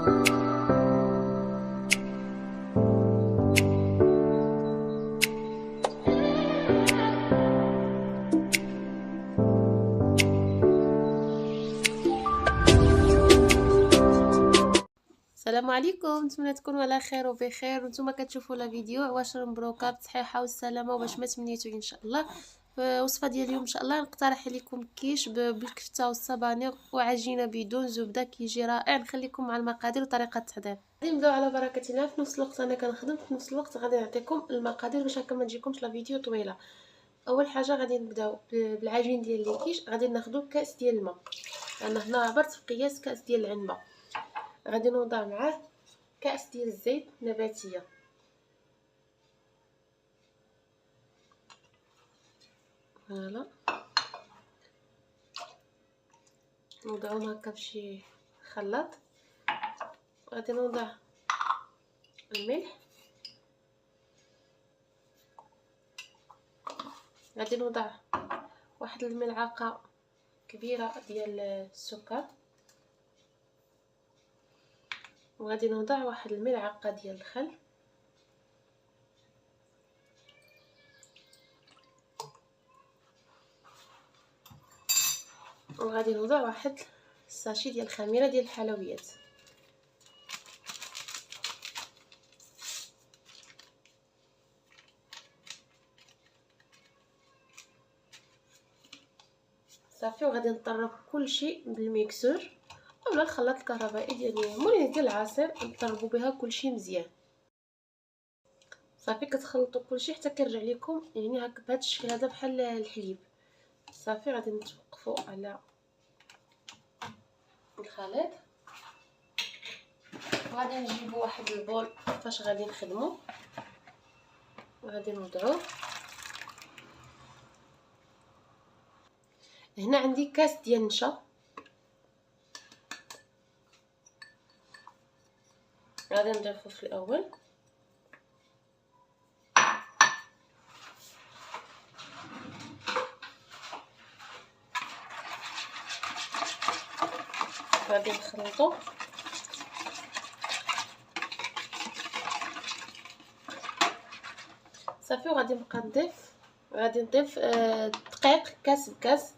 السلام عليكم، نتمنى تكونوا على خير وبخير. وانتم كتشوفوا لا فيديو عواشر مبروكه بالصحيحه والسلامه وباش ما تمنيتو ان شاء الله. الوصفه ديال اليوم ان شاء الله نقترح عليكم كيش بالكفته والصبانغ وعجينه بدون زبده، كيجي رائع. نخليكم مع المقادير وطريقه التحضير. غادي نبداو على بركه الله. في نفس الوقت انا كنخدم، في نفس الوقت غادي نعطيكم المقادير باش هكا ما تجيكمش لا فيديو طويله. اول حاجه غادي نبداو بالعجين ديال الكيش. غادي ناخذوا كاس ديال الماء، انا هنا عبرت في قياس كاس ديال العنبه. غادي نوضع معاه كأس ديال الزيت نباتيه، فوالا نوضعهم هكا بشي خلاط. غادي نوضع الملح، غادي نوضع واحد الملعقه كبيره ديال السكر، وغادي نوضع واحد الملعقه ديال الخل، وغادي نوضع واحد الساشي ديال الخميره ديال الحلويات. صافي، وغادي نطرب كلشي بالميكسور اولا الخلاط الكهربائي ديال مولين ديال العصير، نطربوا بها كلشي مزيان. صافي كتخلطوا كلشي حتى كيرجع لكم يعني هكا بهذا الشكل هذا بحال الحليب. صافي غادي نتوقفوا على الخليط، وغادي نجيبوا واحد البول فاش غادي نخدموا. غادي نوضعوه هنا. عندي كاس ديال النشا، غادي نضيفو في الاول، غادي نخلطو. صافي، وغادي نبقى نضيف، غادي نضيف دقيق كاس بكاس.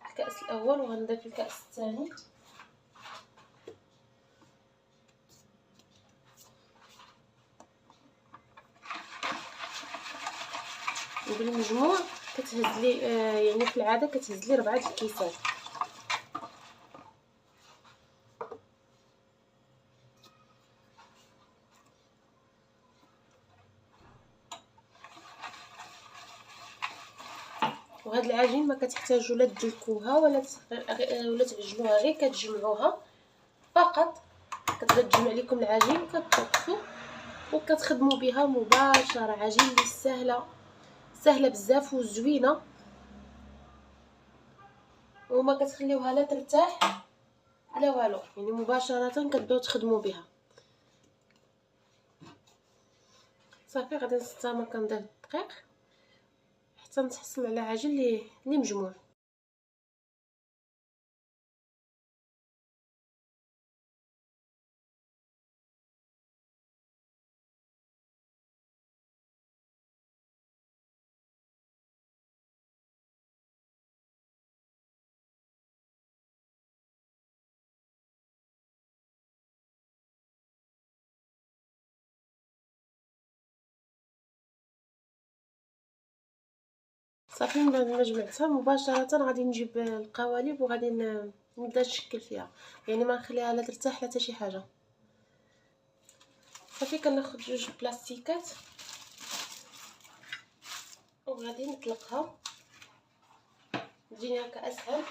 الكاس الاول وغنضيف الكاس الثاني، وبالمجموع كتهز لي يعني في العاده كتهز لي 4 الكيسان. وهاد العجين ما كتحتاجوا لا تدلكوها ولا تعجنوها، غير كتجمعوها فقط. كتبدا تجمع لكم العجين، كتوقفوا وكتخدموا بها مباشره. عجين اللي سهله بزاف وزوينه، وما كتخليوها لا ترتاح لا والو، يعني مباشره كتبداو تخدموا بها. صافي غادي نستمر كنضيف الدقيق حتى نتحصل على عجين اللي مجموع. صافي من بعد ما جمعتها مباشره غادي نجيب القوالب وغادي نبدا نشكل فيها، يعني ما نخليها لا ترتاح لا حتى شي حاجه. صافي كناخذ جوج بلاستيكات وغادي نطلقها، تجيني هكا اسهل.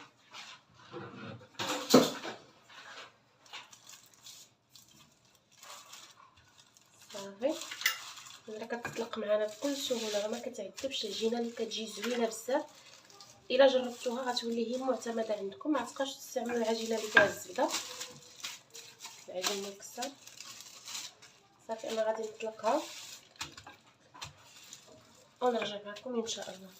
صافي راه كتطلق معنا بكل سهوله، ما كتعذبش. العجينه اللي كتجي زوينه بزاف، الا جربتوها غتولي هي المعتمده عندكم. ما تبقاوش تستعملوا العجينه اللي فيها الزبده، العجين مكسر. صافي انا غادي نطلقها ونرجع معكم ان شاء الله.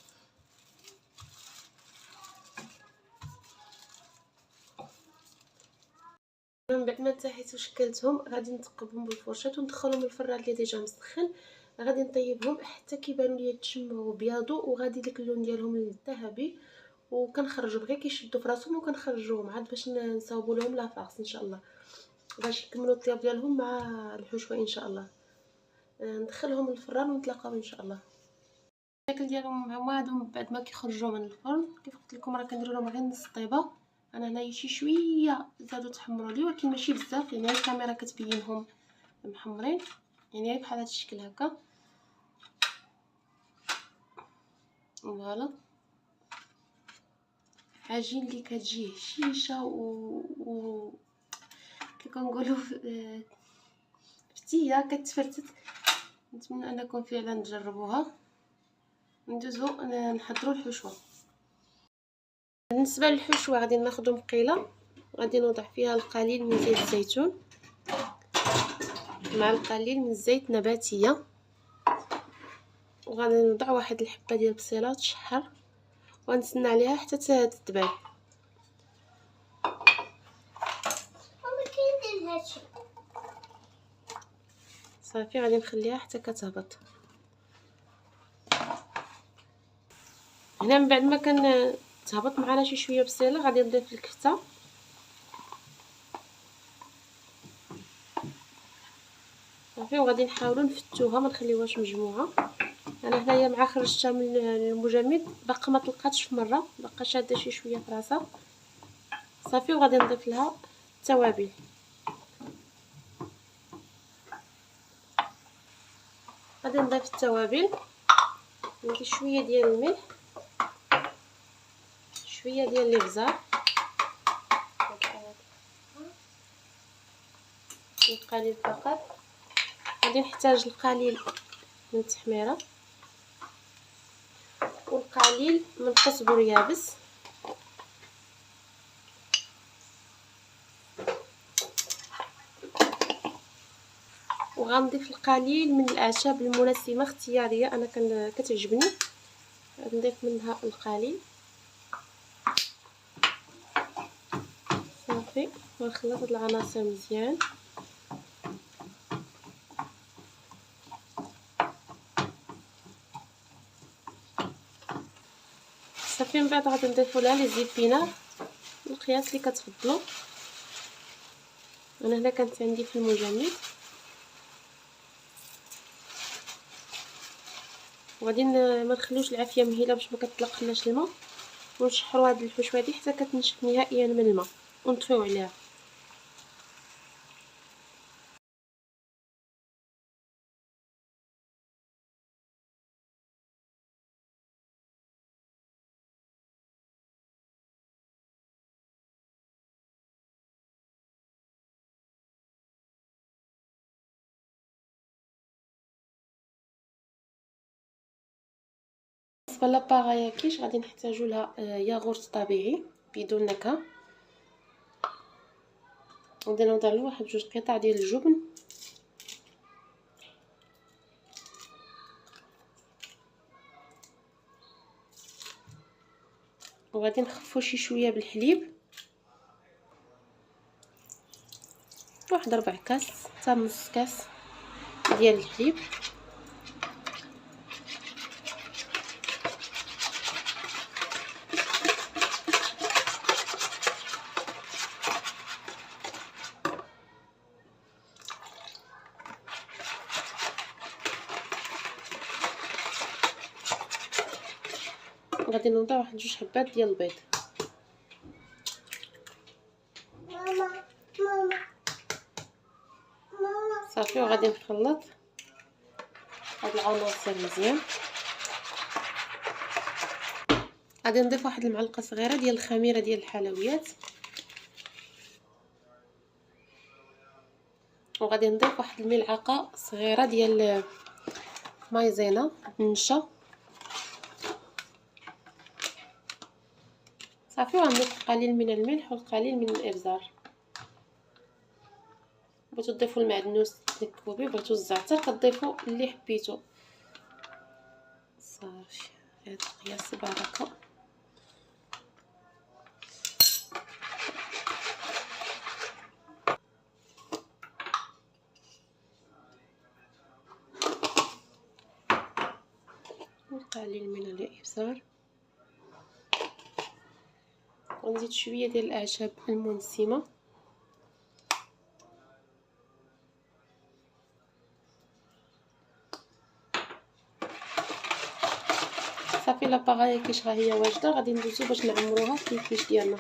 من بعد ما انتهيت وشكلتهم غادي نثقبهم بالفرشاة وندخلهم الفران اللي ديجا مسخن. غادي نطيبهم حتى كيبانوا ليا تشمعوا وبياضوا وغادي داك اللون ديالهم الذهبي، وكنخرجوا غير كيشدوا في راسهم وكنخرجوهم عاد باش نصاوبوا لهم لافاغس ان شاء الله باش يكملوا الطياب ديالهم مع الحشوه ان شاء الله. ندخلهم الفران ونتلاقاو ان شاء الله. الشكل ديالهم هما هادو بعد ما كيخرجوا من الفرن كيف قلت لكم راه كندير لهم غير نص طيبه. انا هنايا شي شويه زادوا تحمروا لي ولكن ماشي بزاف، يعني الكاميرا كتبينهم محمرين يعني بحال هذا الشكل هكا. فوالا عجين اللي كتجي هشيشه و كي كنقولوا فتيه كتفرتت. نتمنى انكم فعلا تجربوها. ندوزو نحضروا الحشوه. بالنسبه للحشوه غادي ناخذ مقيله، غادي نوضع فيها القليل من زيت الزيتون مع القليل من الزيت نباتيه، وغادي نوضع واحد الحبه ديال البصيله تشحر ونستنى عليها حتى تذبل. صافي غادي نخليها حتى كتهبط. هنا من بعد ما تهبط معنا شي شويه بصيله غادي نضيف الكفته صافي، وغادي نحاولوا نفتوها ما نخليوهاش مجموعه. انا هنايا مع خرجتها من المجمد باقا ما طلقاتش في مره، باقا شاده شي شويه في راسها صافي. وغادي نضيف لها التوابل، غادي نضيف التوابل، ندير شويه ديال الملح، شويه ديال الابزار، القليل فقط. غادي نحتاج القليل من التحميره والقليل من القزبر يابس، وغنضيف القليل من الاعشاب المنسمه اختياريه انا كتعجبني، نضيف منها القليل صافي. ونخلط هاد العناصر مزيان صافي. من بعد غادي نضيفوا لها لي زيبينار القياس اللي كتفضلوا. انا هنا كانت عندي في المجمد، وغادي ما نخليوش العافيه مهيله باش ما كتطلقناش الماء، ونشحروا هاد الحشوه هذه حتى كتنشف نهائيا من الماء ونطفيو عليها. بالنسبه لاباغايا كيش غادي نحتاجوا لها ياغورت طبيعي بدون نكهه، غادي نوضع له واحد جوج قطع ديال الجبن، وغادي نخفو شي شويه بالحليب، واحد 4 كاس حتى نص كاس ديال الحليب. غادي نوضع واحد جوج حبات ديال البيض. صافي وغادي نخلط هاد العناصر مزيان. غادي نضيف واحد المعلقه صغيره ديال الخميره ديال الحلويات، وغادي نضيف واحد الملعقه صغيره ديال مايزينا النشا صافي. وغنضيف القليل من الملح والقليل من الابزار. بغيتو تضيفوا المعدنوس تنكبوا به، بغيتو الزعتر كتضيفوا اللي حبيتو صافي. هذا القياس بركه. قليل من الابزار، ونزيد شويه ديال الاعشاب المنسمه. صافي لاباغاي كيش ها هي واجده، غادي ندوزو باش نعمروها في الكيش ديالنا.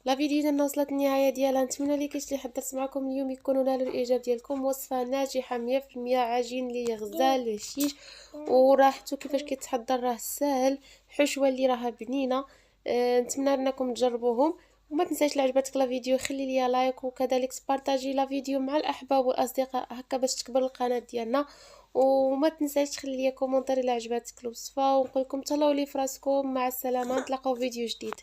لا فيديو ديالنا وصلت النهايه ديالها. نتمنى لي كيش اللي حضرت معكم اليوم يكونوا نالوا الاعجاب ديالكم. وصفه ناجحه 100%، عجين لي غزال هشيش وراحته كيفاش كيتحضر راه ساهل، حشوه اللي راها بنينه. نتمنى انكم تجربوهم، وما تنساش لا عجبتك لا فيديو خلي لي لايك، وكذلك تبارطاجي لا فيديو مع الاحباب والاصدقاء هكا باش تكبر القناه ديالنا. وما تنساش تخلي لي كومونتير الا عجبتك الوصفه، ونقول لكم تهلاو لي فراسكم. مع السلامه، نتلاقاو في فيديو جديد.